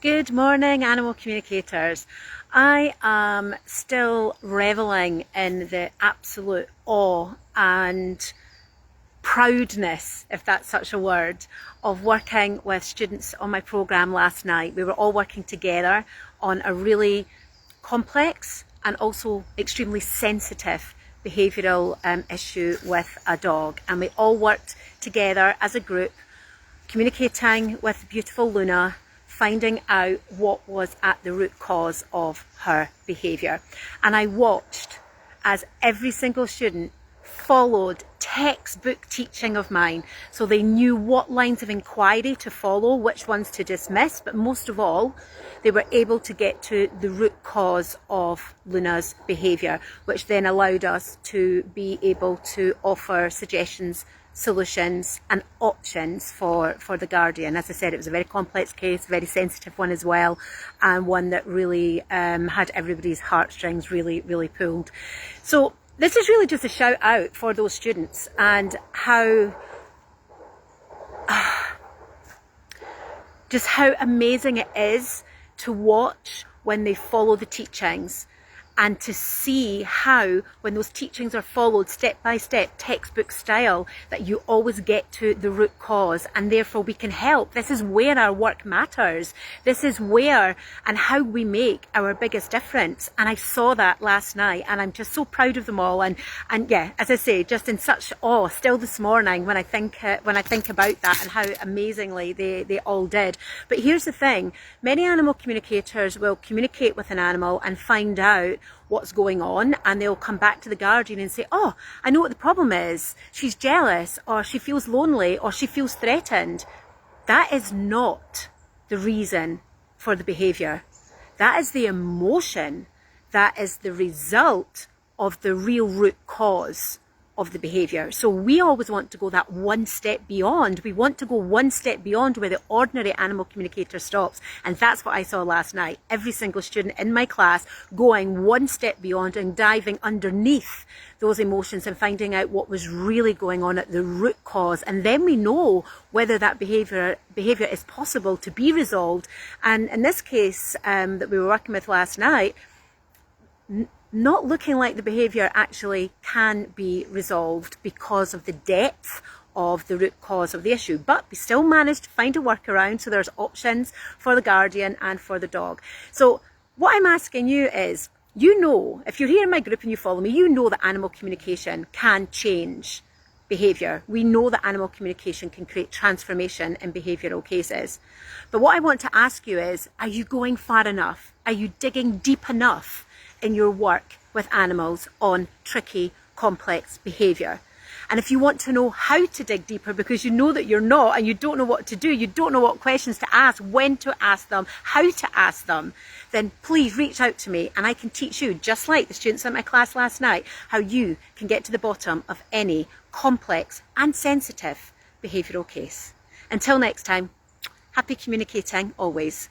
Good morning, animal communicators. I am still reveling in the absolute awe and proudness, if that's such a word, of working with students on my programme last night. We were all working together on a really complex and also extremely sensitive behavioural issue with a dog, and we all worked together as a group, communicating with beautiful Luna, finding out what was at the root cause of her behaviour. And I watched as every single student followed textbook teaching of mine, so they knew what lines of inquiry to follow, which ones to dismiss, but most of all they were able to get to the root cause of Luna's behaviour, which then allowed us to be able to offer suggestions, solutions and options for the guardian. As I said, it was a very complex case, a very sensitive one as well, and one that really had everybody's heartstrings really pulled. So this is really just a shout out for those students and how just how amazing it is to watch when they follow the teachings, and to see how, when those teachings are followed step by step, textbook style, that you always get to the root cause, and therefore we can help. This is where our work matters. This is where and how we make our biggest difference. And I saw that last night, and I'm just so proud of them all. And yeah, as I say, just in such awe still this morning when I think about that and how amazingly they all did. But here's the thing: many animal communicators will communicate with an animal and find out what's going on, and they'll come back to the guardian and say, oh, I know what the problem is. She's jealous, or she feels lonely, or she feels threatened. That is not the reason for the behaviour. That is the emotion. That is the result of the real root cause of the behaviour. So we always want to go that one step beyond. We want to go one step beyond where the ordinary animal communicator stops. And that's what I saw last night. Every single student in my class going one step beyond and diving underneath those emotions and finding out what was really going on at the root cause. And then we know whether that behaviour is possible to be resolved. And in this case that we were working with last night, not looking like the behaviour actually can be resolved because of the depth of the root cause of the issue. But we still managed to find a workaround, so there's options for the guardian and for the dog. So what I'm asking you is, you know, if you're here in my group and you follow me, you know that animal communication can change behaviour. We know that animal communication can create transformation in behavioural cases. But what I want to ask you is, are you going far enough? Are you digging deep enough in your work with animals on tricky, complex behaviour? And if you want to know how to dig deeper, because you know that you're not, and you don't know what to do, you don't know what questions to ask, when to ask them, how to ask them, then please reach out to me and I can teach you, just like the students in my class last night, how you can get to the bottom of any complex and sensitive behavioural case. Until next time, happy communicating always.